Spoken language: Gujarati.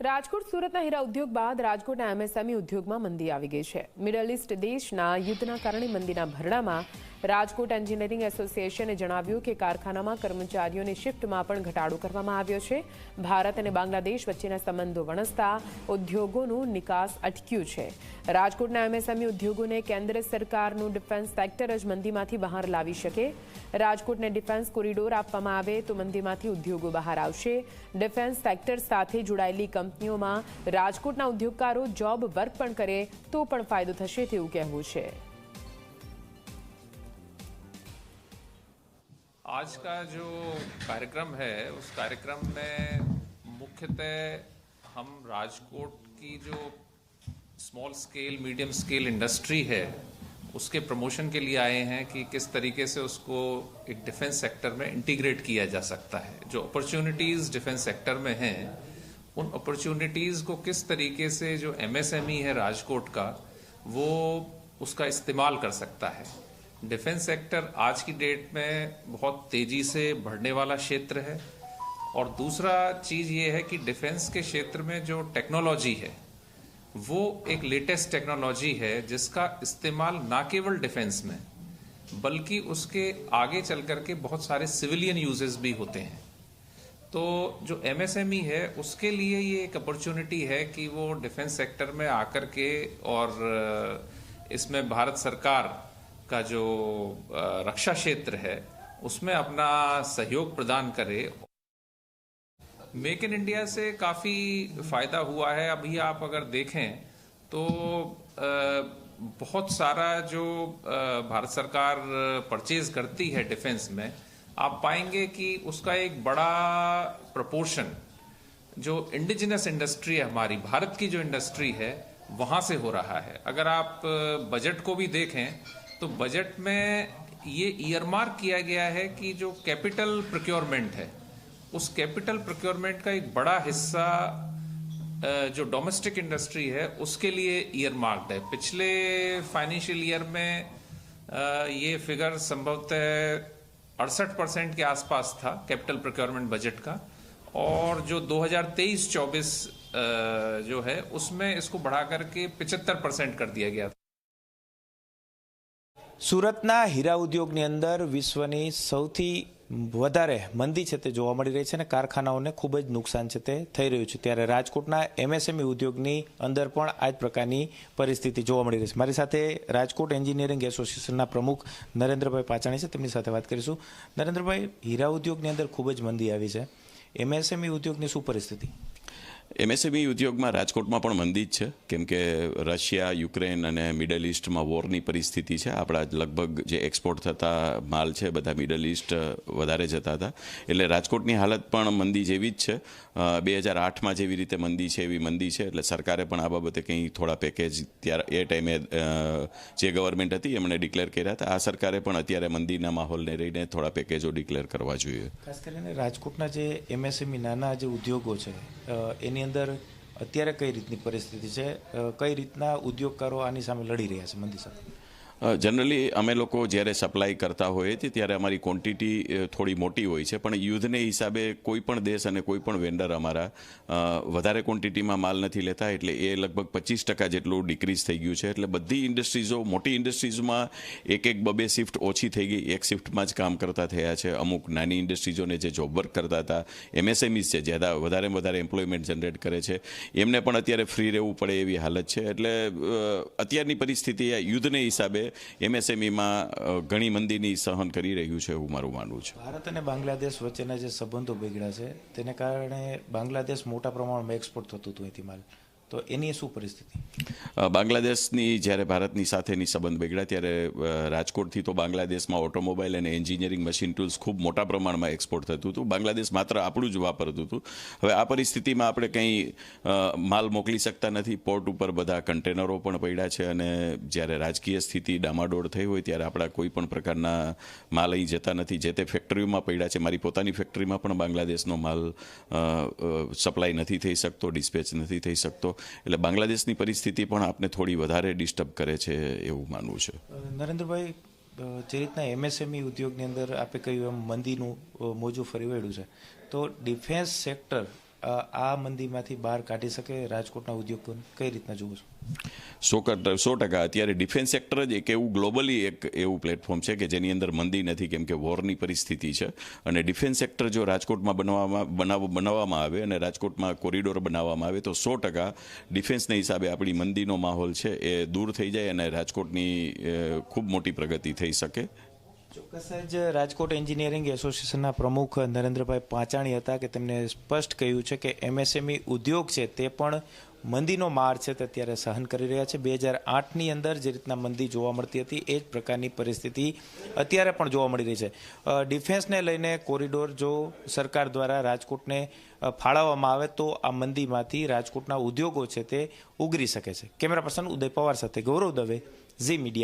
રાજકોટ સુરતના હીરા ઉદ્યોગ બાદ રાજકોટના એમએસએમઈ ઉદ્યોગમાં મંદી આવી ગઈ છે. મિડલ ઈસ્ટ દેશના યુદ્ધના કારણે મંદીના ભરડામાં રાજકોટ એન્જિનિયરિંગ એસોસિએશને જણાવ્યું કે કારખાનામાં કર્મચારીઓની શિફ્ટમાં પણ ઘટાડો કરવામાં આવ્યો છે. ભારત અને બાંગ્લાદેશ વચ્ચેના સંબંધો વણસતા ઉદ્યોગોનું નિકાસ અટક્યું છે. રાજકોટના એમએસએમઈ ઉદ્યોગોને કેન્દ્ર સરકારનું ડિફેન્સ સેક્ટર જ મંદીમાંથી બહાર લાવી શકે. રાજકોટને ડિફેન્સ કોરિડોર આપવામાં આવે તો મંદીમાંથી ઉદ્યોગો બહાર આવશે. ડિફેન્સ સેક્ટર સાથે જોડાયેલી કંપનીઓમાં રાજકોટના ઉદ્યોગકારો જોબ વર્ક પણ કરે તો પણ ફાયદો થશે તેવું કહેવું છે. आज का जो कार्यक्रम है उस कार्यक्रम में मुख्यतः हम राजकोट की जो small scale medium scale industry है उसके प्रमोशन के लिए आए हैं कि किस तरीके से उसको एक डिफेंस सेक्टर में इंटीग्रेट किया जा सकता है. जो अपॉर्चुनिटीज़ डिफेंस सेक्टर में हैं उन अपॉर्चुनिटीज़ को किस तरीके से जो एमएसएमई है राजकोट का वो उसका इस्तेमाल कर सकता है. डिफेंस सेक्टर आज की डेट में बहुत तेज़ी से बढ़ने वाला क्षेत्र है और दूसरा चीज़ ये है कि डिफेंस के क्षेत्र में जो टेक्नोलॉजी है वो एक लेटेस्ट टेक्नोलॉजी है जिसका इस्तेमाल ना केवल डिफेंस में बल्कि उसके आगे चल कर के बहुत सारे सिविलियन यूजेस भी होते हैं. तो जो एमएसएमई है उसके लिए ये एक अपॉर्चुनिटी है कि वो डिफेंस सेक्टर में आकर के और इसमें भारत सरकार का जो रक्षा क्षेत्र है उसमें अपना सहयोग प्रदान करे. मेक इन इंडिया से काफ़ी फ़ायदा हुआ है. अभी आप अगर देखें तो बहुत सारा जो भारत सरकार परचेज करती है डिफेंस में आप पाएंगे कि उसका एक बड़ा प्रपोर्शन जो इंडिजिनस इंडस्ट्री है हमारी भारत की जो इंडस्ट्री है वहाँ से हो रहा है. अगर आप बजट को भी देखें तो बजट में ये ईयरमार्क किया गया है कि जो कैपिटल प्रोक्योरमेंट है उस कैपिटल प्रोक्योरमेंट का एक बड़ा हिस्सा जो डोमेस्टिक इंडस्ट्री है उसके लिए ईयरमार्क्ड है. पिछले फाइनेंशियल ईयर में ये फिगर संभवतः 68% के आसपास था कैपिटल प्रोक्योरमेंट बजट का और जो 2023-24 जो है उसमें इसको बढ़ा करके 75% कर दिया गया था. સુરતના હીરા ઉદ્યોગની અંદર વિશ્વની સૌથી વધારે મંદી છે તે જોવા મળી રહી છે અને કારખાનાઓને ખૂબ જ નુકસાન છે તે થઈ રહ્યું છે. ત્યારે રાજકોટના એમએસએમઈ ઉદ્યોગની અંદર પણ આ જ પ્રકારની પરિસ્થિતિ જોવા મળી રહી છે. મારી સાથે રાજકોટ એન્જિનિયરિંગ એસોસિએશનના પ્રમુખ નરેન્દ્રભાઈ પાચાણી છે, તેમની સાથે વાત કરીશું. નરેન્દ્રભાઈ, હીરા ઉદ્યોગની અંદર ખૂબ જ મંદી આવી છે, એમએસએમઈ ઉદ્યોગની શું પરિસ્થિતિ? એમએસએમઈ ઉદ્યોગમાં રાજકોટમાં પણ મંદી જ છે, કેમ કે રશિયા, યુક્રેન અને મિડલ ઈસ્ટમાં વોરની પરિસ્થિતિ છે. આપણા લગભગ જે એક્સપોર્ટ થતા માલ છે બધા મિડલ ઈસ્ટ વધારે જતા હતા, એટલે રાજકોટની હાલત પણ મંદી જેવી જ છે. 2008માં જેવી રીતે મંદી છે એવી મંદી છે. એટલે સરકારે પણ આ બાબતે કંઈ થોડા પેકેજ ત્યારે એ ટાઈમે જે ગવર્મેન્ટ હતી એમણે ડિક્લેર કર્યા હતા. આ સરકારે પણ અત્યારે મંદીના માહોલને રહીને થોડા પેકેજો ડિક્લેર કરવા જોઈએ. ખાસ કરીને રાજકોટના જે એમએસએમઈ નાના જે ઉદ્યોગો છે એની અંદર અત્યારે કઈ રીતની પરિસ્થિતિ છે, કઈ રીતના ઉદ્યોગકારો આની સામે લડી રહ્યા છે મંદી સાથે? જનરલી અમે લોકો જ્યારે સપ્લાય કરતા હોઈએ છીએ ત્યારે અમારી ક્વોન્ટિટી થોડી મોટી હોય છે, પણ યુદ્ધને હિસાબે કોઈ પણ દેશ અને કોઈ પણ વેન્ડર અમારા વધારે ક્વોન્ટિટીમાં માલ નથી લેતા, એટલે એ લગભગ 25% જેટલું ડિક્રીઝ થઈ ગયું છે. એટલે બધી ઇન્ડસ્ટ્રીઝો, મોટી ઇન્ડસ્ટ્રીઝમાં એક બે શિફ્ટ ઓછી થઈ ગઈ, એક શિફ્ટમાં જ કામ કરતા થયા છે. અમુક નાની ઇન્ડસ્ટ્રીઝોને જે જોબ વર્ક કરતા હતા, એમએસએમઈઝ છે જે વધારે એમ્પ્લોયમેન્ટ જનરેટ કરે છે, એમને પણ અત્યારે ફ્રી રહેવું પડે એવી હાલત છે. એટલે અત્યારની પરિસ્થિતિ યુદ્ધને હિસાબે એમએસએમઈમાં ઘણી મંદીની સહન કરી રહ્યું છે એવું મારું માનવું છે. ભારત અને બાંગ્લાદેશ વચ્ચેના જે સંબંધો બગડ્યા છે તેને કારણે બાંગ્લાદેશ મોટા પ્રમાણમાં એક્સપોર્ટ થતું હતું અહીંથી માલ, તો એની શું પરિસ્થિતિ? બાંગ્લાદેશની જ્યારે ભારતની સાથેની સંબંધ બગડ્યા ત્યારે રાજકોટથી તો બાંગ્લાદેશમાં ઓટોમોબાઈલ અને એન્જિનિયરિંગ મશીન ટૂલ્સ ખૂબ મોટા પ્રમાણમાં એક્સપોર્ટ થતું હતું. બાંગ્લાદેશ માત્ર આપણું જ વાપરતું હતું. હવે આ પરિસ્થિતિમાં આપણે કંઈ માલ મોકલી શકતા નથી. પોર્ટ ઉપર બધા કન્ટેનરો પણ પડ્યા છે અને જ્યારે રાજકીય સ્થિતિ ડામાડોળ થઈ હોય ત્યારે આપણા કોઈ પણ પ્રકારના માલ અહીં જતા નથી. જે તે ફેક્ટરીઓમાં પડ્યા છે. મારી પોતાની ફેક્ટરીમાં પણ બાંગ્લાદેશનો માલ સપ્લાય નથી થઈ શકતો, ડિસ્પેચ નથી થઈ શકતો. એટલે બાંગ્લાદેશની પરિસ્થિતિ પણ આપને થોડી વધારે ડિસ્ટર્બ કરે છે એવું માનવું છે. નરેન્દ્રભાઈ, જે રીતના એમએસએમઈ ઉદ્યોગની અંદર આપે કહ્યું એમ મંદીનું મોજું ફરી વળ્યું છે, તો ડિફેન્સ સેક્ટર આ મંદીમાંથી બહાર કાઢી શકે રાજકોટના ઉદ્યોગોને? કઈ રીતના જુઓ છો? 100% અત્યારે ડિફેન્સ સેક્ટર જ એક એવું ગ્લોબલી એક એવું પ્લેટફોર્મ છે કે જેની અંદર મંદી નથી, કેમ કે વોરની પરિસ્થિતિ છે. અને ડિફેન્સ સેક્ટર જો રાજકોટમાં બનાવવામાં આવે અને રાજકોટમાં કોરિડોર બનાવવામાં આવે તો 100% ડિફેન્સના હિસાબે આપણી મંદીનો માહોલ છે એ દૂર થઈ જાય અને રાજકોટની ખૂબ મોટી પ્રગતિ થઈ શકે. ચોક્કસ જ રાજકોટ એન્જિનિયરિંગ એસોસિએશનના પ્રમુખ નરેન્દ્રભાઈ પાંચાણી હતા કે તેમણે સ્પષ્ટ કહ્યું છે કે એમએસએમઈ ઉદ્યોગ છે તે પણ મંદીનો માર છે તે અત્યારે સહન કરી રહ્યા છે. 2008ની અંદર જે રીતના મંદી જોવા મળતી હતી એ જ પ્રકારની પરિસ્થિતિ અત્યારે પણ જોવા મળી રહી છે. ડિફેન્સને લઈને કોરિડોર જો સરકાર દ્વારા રાજકોટને ફાળવવામાં આવે તો આ મંદીમાંથી રાજકોટના ઉદ્યોગો છે તે ઉગરી શકે છે. કેમેરા પર્સન ઉદય પવાર સાથે ગૌરવ દવે, ઝી મીડિયા.